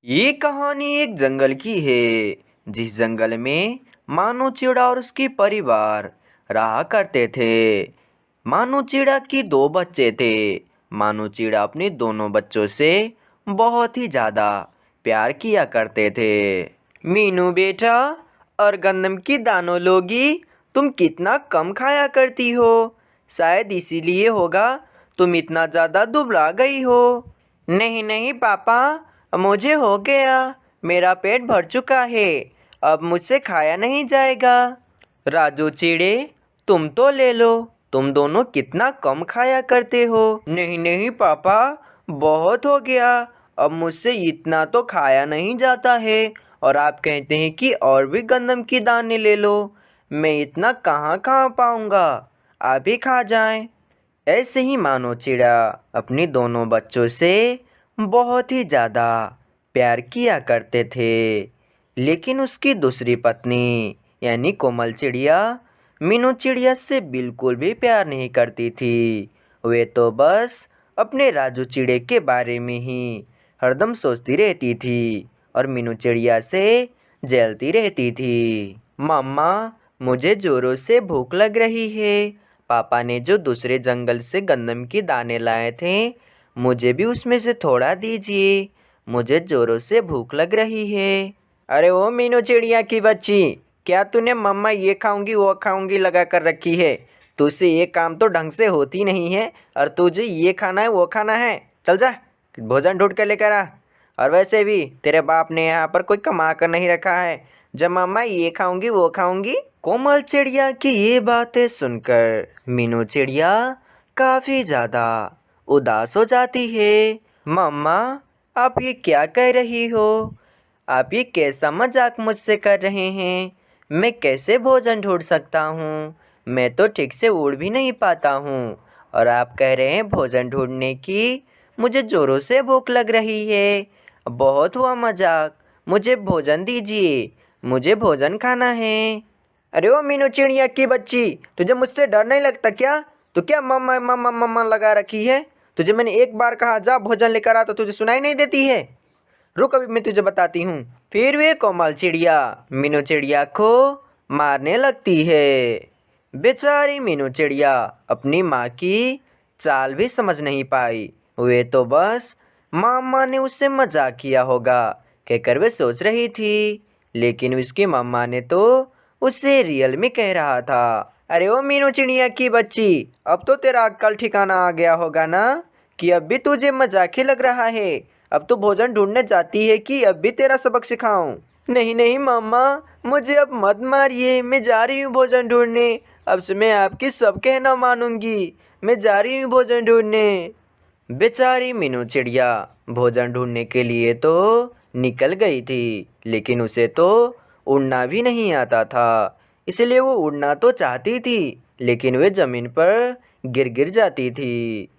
ये कहानी एक जंगल की है। जिस जंगल में मानो चिड़ा और उसके परिवार रहा करते थे। मानो चिड़ा की दो बच्चे थे। मानो चिड़ा अपने दोनों बच्चों से बहुत ही ज़्यादा प्यार किया करते थे। मीनू बेटा, और गंदम की दानों लोगी, तुम कितना कम खाया करती हो। शायद इसीलिए होगा तुम इतना ज़्यादा दुबला गई हो। नहीं नहीं पापा, मुझे हो गया। मेरा पेट भर चुका है। अब मुझसे खाया नहीं जाएगा। राजू चिड़े, तुम तो ले लो। तुम दोनों कितना कम खाया करते हो। नहीं नहीं पापा, बहुत हो गया। अब मुझसे इतना तो खाया नहीं जाता है। और आप कहते हैं कि और भी गंदम की दाने ले लो। मैं इतना कहाँ खा पाऊँगा। आप ही खा जाएं। ऐसे ही मानो चिड़ा अपने दोनों बच्चों से बहुत ही ज़्यादा प्यार किया करते थे। लेकिन उसकी दूसरी पत्नी यानी कोमल चिड़िया मीनू चिड़िया से बिल्कुल भी प्यार नहीं करती थी। वे तो बस अपने राजू चिड़े के बारे में ही हरदम सोचती रहती थी और मीनू चिड़िया से जलती रहती थी। मम्मा, मुझे ज़ोरों से भूख लग रही है। पापा ने जो दूसरे जंगल से गंदम के दाने लाए थे, मुझे भी उसमें से थोड़ा दीजिए। मुझे ज़ोरों से भूख लग रही है। अरे ओ मीनू चिड़िया की बच्ची, क्या तूने मम्मा ये खाऊंगी वो खाऊंगी लगा कर रखी है। तुझसे ये काम तो ढंग से होती नहीं है और तुझे ये खाना है वो खाना है। चल जा, भोजन ढूंढ कर लेकर आ। और वैसे भी तेरे बाप ने यहाँ पर कोई कमा कर नहीं रखा है। जब मम्मा ये खाऊंगी वो खाऊंगी। कोमल चिड़िया की ये बातें सुनकर मीनू चिड़िया काफ़ी ज़्यादा उदास हो जाती है। मम्मा, आप ये क्या कह रही हो। आप ये कैसा मजाक मुझसे कर रहे हैं। मैं कैसे भोजन ढूंढ सकता हूँ। मैं तो ठीक से उड़ भी नहीं पाता हूँ। और आप कह रहे हैं भोजन ढूंढने की। मुझे ज़ोरों से भूख लग रही है। बहुत हुआ मजाक। मुझे भोजन दीजिए। मुझे भोजन खाना है। अरे ओ मीनू चिड़िया की बच्ची, तुझे मुझसे डर नहीं लगता क्या। तू क्या मम्मा मम्मा मम्मा लगा रखी है। तुझे मैंने एक बार कहा जा भोजन लेकर आ, तो तुझे सुनाई नहीं देती है। रुक, अभी मैं तुझे बताती हूँ। फिर वे कोमल चिड़िया मीनू चिड़िया को मारने लगती है। बेचारी मीनू चिड़िया अपनी माँ की चाल भी समझ नहीं पाई। वे तो बस मामा ने उससे मजाक किया होगा कहकर वे सोच रही थी। लेकिन उसकी मम्मा ने तो उससे रियल में कह रहा था। अरे ओ मीनू चिड़िया की बच्ची, अब तो तेरा अक्ल ठिकाना आ गया होगा ना, कि अब भी तुझे मजाक ही लग रहा है। अब तो भोजन ढूंढने जाती है कि अब भी तेरा सबक सिखाऊं। नहीं नहीं मामा, मुझे अब मत मारिए। मैं जा रही हूँ भोजन ढूंढने। अब से मैं आपकी सब कहना मानूंगी। मैं जा रही हूँ भोजन ढूंढने। बेचारी मीनू चिड़िया भोजन ढूंढने के लिए तो निकल गई थी। लेकिन उसे तो उड़ना भी नहीं आता था। इसलिए वो उड़ना तो चाहती थी, लेकिन वे ज़मीन पर गिर गिर जाती थी।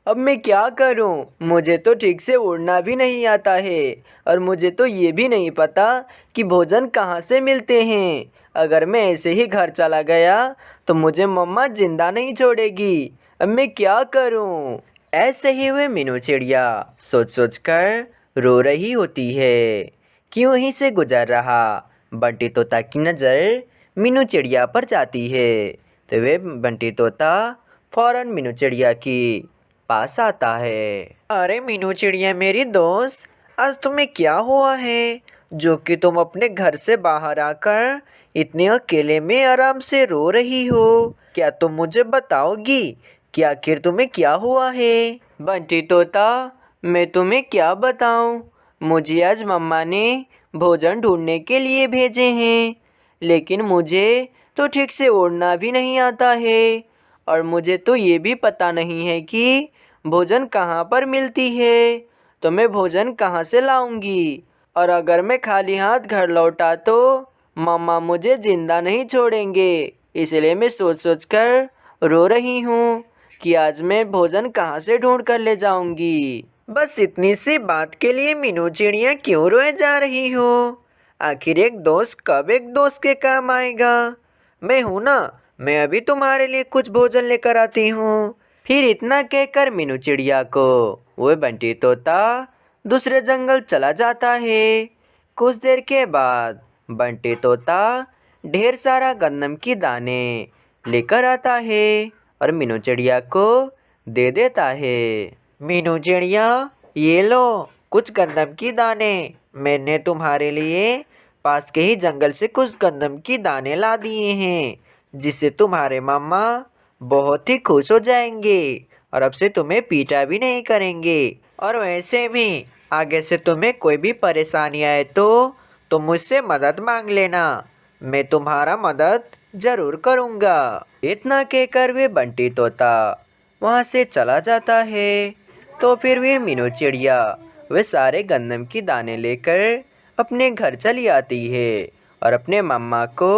अब मैं क्या करूं। मुझे तो ठीक से उड़ना भी नहीं आता है। और मुझे तो ये भी नहीं पता कि भोजन कहाँ से मिलते हैं। अगर मैं ऐसे ही घर चला गया तो मुझे मम्मा जिंदा नहीं छोड़ेगी। अब मैं क्या करूं। ऐसे ही वे मीनू चिड़िया सोच सोच कर रो रही होती है। क्यों ही से गुजर रहा बंटी तोता की नज़र मीनू चिड़िया पर जाती है। तो वे बंटी तोता फौरन मीनू चिड़िया की पास आता है। अरे मीनू चिड़िया मेरी दोस्त, आज तुम्हें क्या हुआ है जो कि तुम अपने घर से बाहर आकर इतने अकेले में आराम से रो रही हो। क्या तुम मुझे बताओगी कि आखिर तुम्हें क्या हुआ है। बंटी तोता, मैं तुम्हें क्या बताऊं। मुझे आज मम्मा ने भोजन ढूंढने के लिए भेजे हैं। लेकिन मुझे तो ठीक से उड़ना भी नहीं आता है। और मुझे तो ये भी पता नहीं है कि भोजन कहाँ पर मिलती है। तो मैं भोजन कहाँ से लाऊंगी। और अगर मैं खाली हाथ घर लौटा तो मम्मा मुझे ज़िंदा नहीं छोड़ेंगे। इसलिए मैं सोच सोच कर रो रही हूँ कि आज मैं भोजन कहाँ से ढूंढ कर ले जाऊंगी। बस इतनी सी बात के लिए मीनू चिड़िया क्यों रोए जा रही हो। आखिर एक दोस्त कब एक दोस्त के काम आएगा। मैं हूं ना, मैं अभी तुम्हारे लिए कुछ भोजन लेकर आती हूँ। फिर इतना कहकर मीनू चिड़िया को वो बंटी तोता दूसरे जंगल चला जाता है। कुछ देर के बाद बंटी तोता ढेर सारा गंदम की दाने लेकर आता है और मीनू चिड़िया को दे देता है। मीनू चिड़िया, ये लो कुछ गंदम की दाने, मैंने तुम्हारे लिए पास के ही जंगल से कुछ गंदम की दाने ला दिए हैं, जिससे तुम्हारे मामा बहुत ही खुश हो जाएंगे और अब से तुम्हें पीटा भी नहीं करेंगे। और वैसे भी आगे से तुम्हें कोई भी परेशानी आए तो तुम मुझसे मदद मांग लेना, मैं तुम्हारा मदद जरूर करूँगा। इतना कहकर वे बंटी तोता वहाँ से चला जाता है। तो फिर वे मीनू चिड़िया वे सारे गंदम की दाने लेकर अपने घर चली आती है और अपने मम्मा को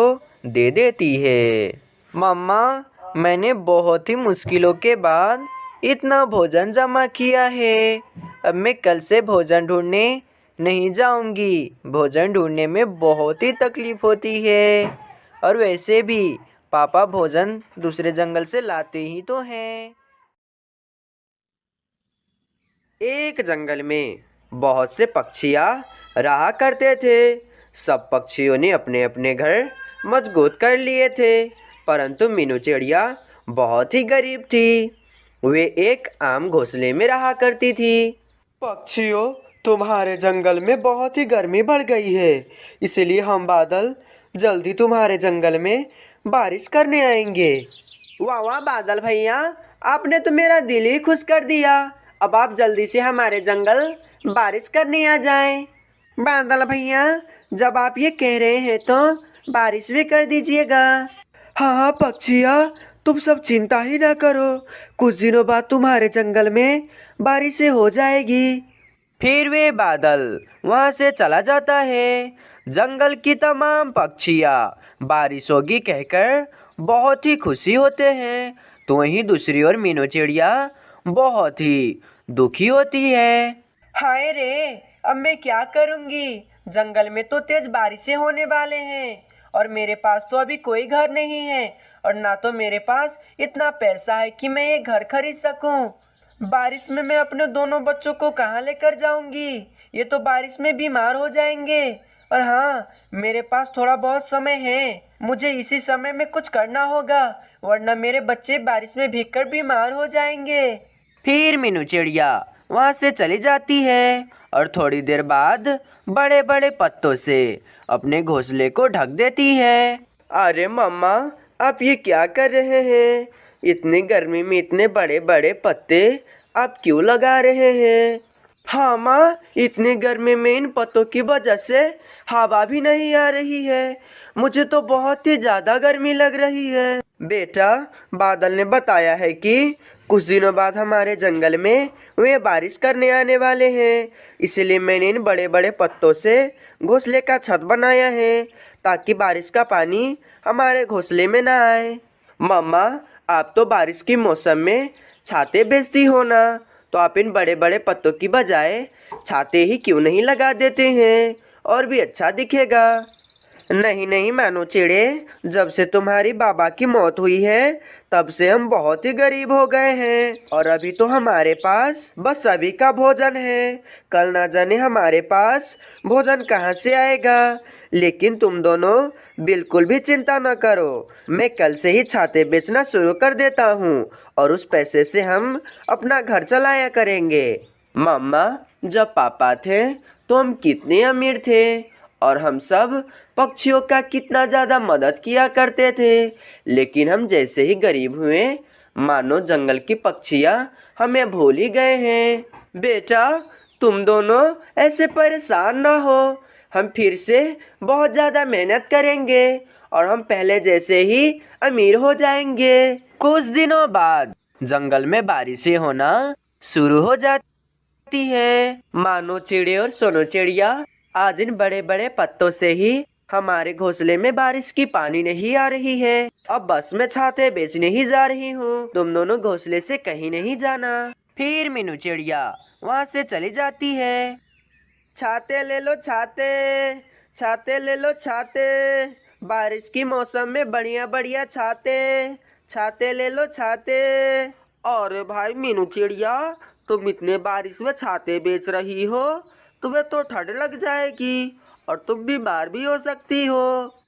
दे देती है। मम्मा, मैंने बहुत ही मुश्किलों के बाद इतना भोजन जमा किया है, अब मैं कल से भोजन ढूंढने नहीं जाऊंगी। भोजन ढूंढने में बहुत ही तकलीफ होती है और वैसे भी पापा भोजन दूसरे जंगल से लाते ही तो हैं। एक जंगल में बहुत से पक्षियाँ रहा करते थे। सब पक्षियों ने अपने अपने घर मजबूत कर लिए थे, परंतु मीनू चिड़िया बहुत ही गरीब थी। वे एक आम घोंसले में रहा करती थी। पक्षियों, तुम्हारे जंगल में बहुत ही गर्मी बढ़ गई है, इसलिए हम बादल जल्दी तुम्हारे जंगल में बारिश करने आएंगे। वाह वाह बादल भैया, आपने तो मेरा दिल ही खुश कर दिया। अब आप जल्दी से हमारे जंगल बारिश करने आ जाएं। बादल भैया, जब आप ये कह रहे हैं तो बारिश भी कर दीजिएगा। हाँ हाँ पक्षिया, तुम सब चिंता ही ना करो, कुछ दिनों बाद तुम्हारे जंगल में बारिश हो जाएगी। फिर वे बादल वहाँ से चला जाता है। जंगल की तमाम पक्षियाँ बारिश होगी कहकर बहुत ही खुशी होते हैं, तो वहीं दूसरी ओर मीनू चिड़िया बहुत ही दुखी होती है। हाय रे, अब मैं क्या करूँगी, जंगल में तो तेज बारिशें होने वाले हैं और मेरे पास तो अभी कोई घर नहीं है और ना तो मेरे पास इतना पैसा है कि मैं ये घर खरीद सकूं। बारिश में मैं अपने दोनों बच्चों को कहाँ लेकर जाऊंगी, ये तो बारिश में बीमार हो जाएंगे। और हाँ, मेरे पास थोड़ा बहुत समय है, मुझे इसी समय में कुछ करना होगा, वरना मेरे बच्चे बारिश में भीगकर बीमार हो जाएंगे। फिर मीनू चिड़िया वहाँ से चली जाती है और थोड़ी देर बाद बड़े बड़े पत्तों से अपने घोंसले को ढक देती है। अरे मम्मा, आप ये क्या कर रहे हैं? इतनी गर्मी में इतने बड़े बड़े पत्ते आप क्यों लगा रहे हैं? हाँ माँ, इतनी गर्मी में इन पत्तों की वजह से हवा भी नहीं आ रही है, मुझे तो बहुत ही ज़्यादा गर्मी लग रही है। बेटा, बादल ने बताया है कि कुछ दिनों बाद हमारे जंगल में वे बारिश करने आने वाले हैं, इसलिए मैंने इन बड़े बड़े पत्तों से घोंसले का छत बनाया है ताकि बारिश का पानी हमारे घोंसले में ना आए। मम्मा, आप तो बारिश के मौसम में छाते बेचती हो ना, तो आप इन बड़े बड़े पत्तों की बजाय छाते ही क्यों नहीं लगा देते हैं, और भी अच्छा दिखेगा। नहीं नहीं मानो चिड़े, जब से तुम्हारी बाबा की मौत हुई है तब से हम बहुत ही गरीब हो गए हैं और अभी तो हमारे पास बस अभी का भोजन है, कल ना जाने हमारे पास भोजन कहाँ से आएगा। लेकिन तुम दोनों बिल्कुल भी चिंता न करो, मैं कल से ही छाते बेचना शुरू कर देता हूँ और उस पैसे से हम अपना घर चलाया करेंगे। मम्मा, जब पापा थे तो हम कितने अमीर थे और हम सब पक्षियों का कितना ज़्यादा मदद किया करते थे, लेकिन हम जैसे ही गरीब हुए मानो जंगल की पक्षियाँ हमें भूल ही गए हैं। बेटा, तुम दोनों ऐसे परेशान ना हो, हम फिर से बहुत ज़्यादा मेहनत करेंगे और हम पहले जैसे ही अमीर हो जाएंगे। कुछ दिनों बाद जंगल में बारिशें होना शुरू हो जाती है। मानो चिड़े और सोनू चिड़िया, आज इन बड़े बड़े पत्तों से ही हमारे घोंसले में बारिश की पानी नहीं आ रही है, अब बस मैं छाते बेचने ही जा रही हूँ, तुम दोनों घोंसले से कहीं नहीं जाना। फिर मीनू चिड़िया वहाँ से चली जाती है। छाते ले लो छाते, छाते ले लो छाते, बारिश की मौसम में बढ़िया बढ़िया छाते, छाते ले लो छाते। अरे भाई मीनू चिड़िया, तुम इतने बारिश में छाते बेच रही हो, तुम्हें तो ठंड लग जाएगी और तुम बीमार भी हो सकती हो।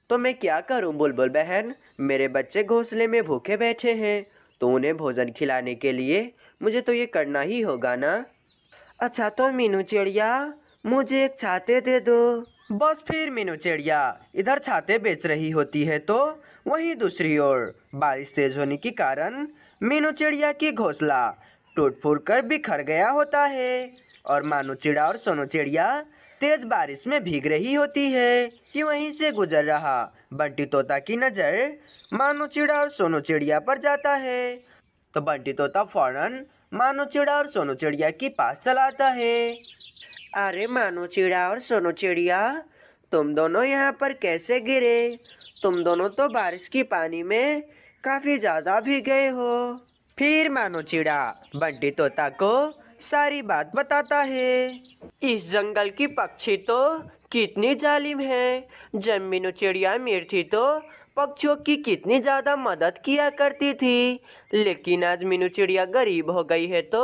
तो मैं क्या करूं बुलबुल बहन, मेरे बच्चे घोंसले में भूखे बैठे हैं, तो उन्हें भोजन खिलाने के लिए मुझे तो ये करना ही होगा ना। अच्छा तो मीनू चिड़िया, मुझे एक छाते दे दो। बस फिर मीनू चिड़िया इधर छाते बेच रही होती है तो वहीं दूसरी ओर बारिश तेज होने के कारण मीनू चिड़िया की घोंसला टूट फूट कर बिखर गया होता है और मानू चिड़ा और सोनू चिड़िया तेज बारिश में भीग रही होती है कि वहीं से गुजर रहा बंटी तोता की नज़र मानू चिड़ा और सोनू चिड़िया पर जाता है। तो बंटी तोता फौरन मानू चिड़ा और सोनू चिड़िया के पास चला आता है। अरे मानू चिड़ा और सोनू चिड़िया, तुम दोनों यहाँ पर कैसे गिरे? तुम दोनों तो बारिश की पानी में काफी ज्यादा भीग गए हो। फिर मानू चिड़ा बंटी तोता को सारी बात बताता है। इस जंगल की पक्षी तो कितनी जालिम है। जब मीनू चिड़िया मीर थी तो पक्षियों की कितनी ज़्यादा मदद किया करती थी, लेकिन आज मीनू चिड़िया गरीब हो गई है तो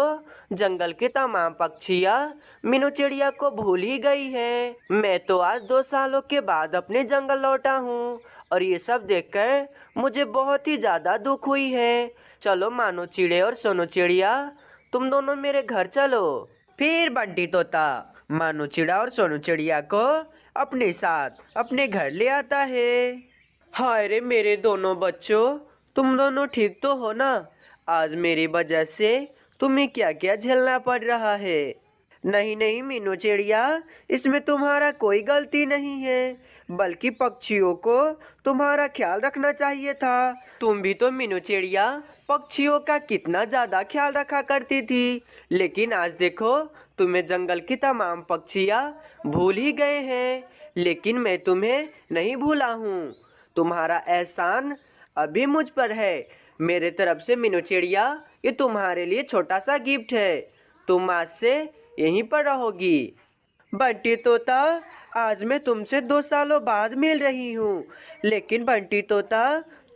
जंगल के तमाम पक्षियाँ मीनू चिड़िया को भूल ही गई है। मैं तो आज 2 सालों के बाद अपने जंगल लौटा हूँ और ये सब देखकर मुझे बहुत ही ज़्यादा दुख हुई है। चलो मानो चिड़े और सोनू चिड़िया, तुम दोनों मेरे घर चलो। फिर बंटी तोता मानो चिड़ा और सोनू चिड़िया को अपने साथ अपने घर ले आता है। हाय रे मेरे दोनों बच्चों, तुम दोनों ठीक तो हो ना? आज मेरी वजह से तुम्हें क्या क्या झेलना पड़ रहा है। नहीं नहीं मीनू चिड़िया, इसमें तुम्हारा कोई गलती नहीं है, बल्कि पक्षियों को तुम्हारा ख्याल रखना चाहिए था। तुम भी तो मीनू चिड़िया पक्षियों का कितना ज़्यादा ख्याल रखा करती थी, लेकिन आज देखो तुम्हें जंगल की तमाम पक्षियाँ भूल ही गए हैं। लेकिन मैं तुम्हें नहीं भूला हूँ, तुम्हारा एहसान अभी मुझ पर है। मेरे तरफ से मीनू चिड़िया, ये तुम्हारे लिए छोटा सा गिफ्ट है, तुम आज से यहीं पर रहोगी। बंटी तोता, आज मैं तुमसे 2 सालों बाद मिल रही हूँ, लेकिन बंटी तोता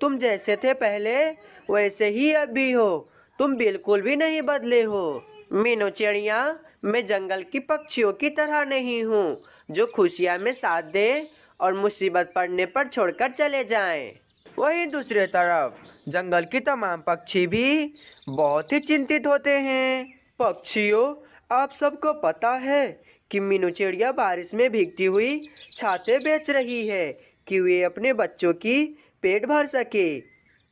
तुम जैसे थे पहले वैसे ही अब भी हो, तुम बिल्कुल भी नहीं बदले हो। मीनू चिड़िया, मैं जंगल की पक्षियों की तरह नहीं हूँ जो खुशियाँ में साथ दे और मुसीबत पड़ने पर छोड़कर चले जाएं। वहीं दूसरी तरफ जंगल की तमाम पक्षी भी बहुत ही चिंतित होते हैं। पक्षियों, आप सबको पता है कि मीनू चिड़िया बारिश में भीगती हुई छाते बेच रही है कि वे अपने बच्चों की पेट भर सके।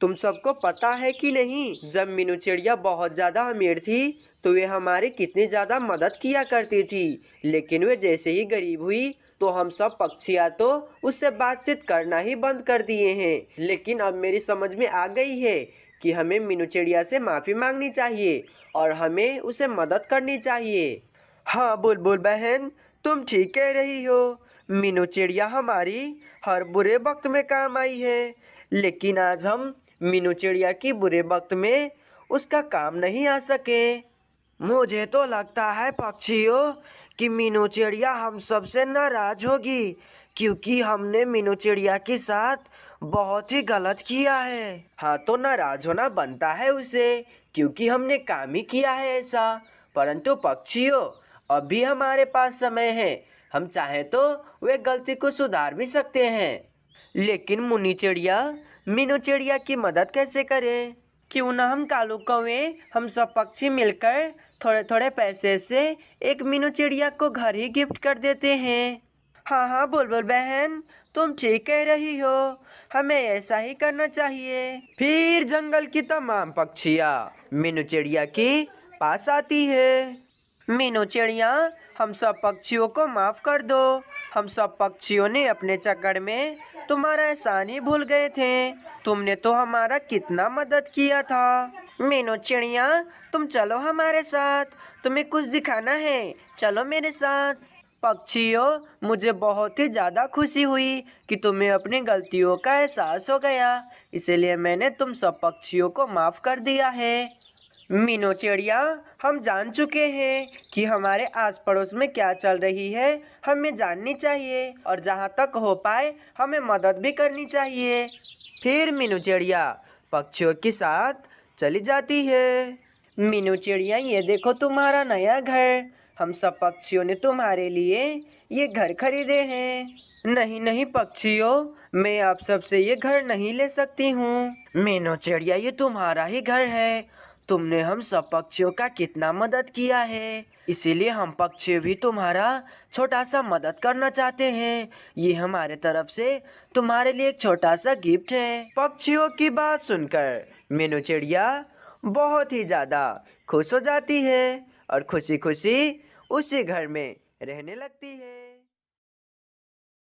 तुम सबको पता है कि नहीं, जब मीनू चिड़िया बहुत ज़्यादा अमीर थी तो वे हमारी कितनी ज़्यादा मदद किया करती थी, लेकिन वे जैसे ही गरीब हुई तो हम सब पक्षियाँ तो उससे बातचीत करना ही बंद कर दिए हैं। लेकिन अब मेरी समझ में आ गई है कि हमें मीनू चिड़िया से माफ़ी मांगनी चाहिए और हमें उसे मदद करनी चाहिए। हाँ बुलबुल बहन, तुम ठीक कह रही हो। मीनू चिड़िया हमारी हर बुरे वक्त में काम आई है, लेकिन आज हम मीनू चिड़िया की बुरे वक्त में उसका काम नहीं आ सके। मुझे तो लगता है पक्षियों कि मीनू चिड़िया हम सबसे नाराज होगी, क्योंकि हमने मीनू चिड़िया के साथ बहुत ही गलत किया है। हाँ तो नाराज होना बनता है उसे, क्योंकि हमने काम ही किया है ऐसा। परंतु पक्षियों, अभी हमारे पास समय है, हम चाहें तो वे गलती को सुधार भी सकते हैं। लेकिन मुन्नी चिड़िया मीनू चिड़िया की मदद कैसे करें? क्यों ना हम कालू कौवे, हम सब पक्षी मिलकर थोड़े थोड़े पैसे से एक मीनू चिड़िया को घर ही गिफ्ट कर देते हैं। हाँ हाँ बुलबुल बहन, तुम ठीक कह रही हो, हमें ऐसा ही करना चाहिए। फिर जंगल की तमाम पक्षियाँ मीनू चिड़िया के पास आती है। मीनू चिड़िया, हम सब पक्षियों को माफ़ कर दो, हम सब पक्षियों ने अपने चक्कर में तुम्हारा एहसान ही भूल गए थे। तुमने तो हमारा कितना मदद किया था। मीनू चिड़िया, तुम चलो हमारे साथ, तुम्हें कुछ दिखाना है, चलो मेरे साथ। पक्षियों, मुझे बहुत ही ज़्यादा खुशी हुई कि तुम्हें अपनी गलतियों का एहसास हो गया, इसलिए मैंने तुम सब पक्षियों को माफ़ कर दिया है। मीनू चिड़िया, हम जान चुके हैं कि हमारे आस पड़ोस में क्या चल रही है, हमें जाननी चाहिए और जहाँ तक हो पाए हमें मदद भी करनी चाहिए। फिर मीनू चिड़िया पक्षियों के साथ चली जाती है। मीनू चिड़िया, ये देखो तुम्हारा नया घर। हम सब पक्षियों ने तुम्हारे लिए ये घर खरीदे हैं। नहीं नहीं पक्षियों, मैं आप सबसे ये घर नहीं ले सकती हूँ। मीनू चिड़िया, ये तुम्हारा ही घर है। तुमने हम सब पक्षियों का कितना मदद किया है, इसीलिए हम पक्षी भी तुम्हारा छोटा सा मदद करना चाहते हैं। ये हमारे तरफ से तुम्हारे लिए एक छोटा सा गिफ्ट है। पक्षियों की बात सुनकर मीनू चिड़िया बहुत ही ज़्यादा खुश हो जाती है और खुशी खुशी उसी घर में रहने लगती है।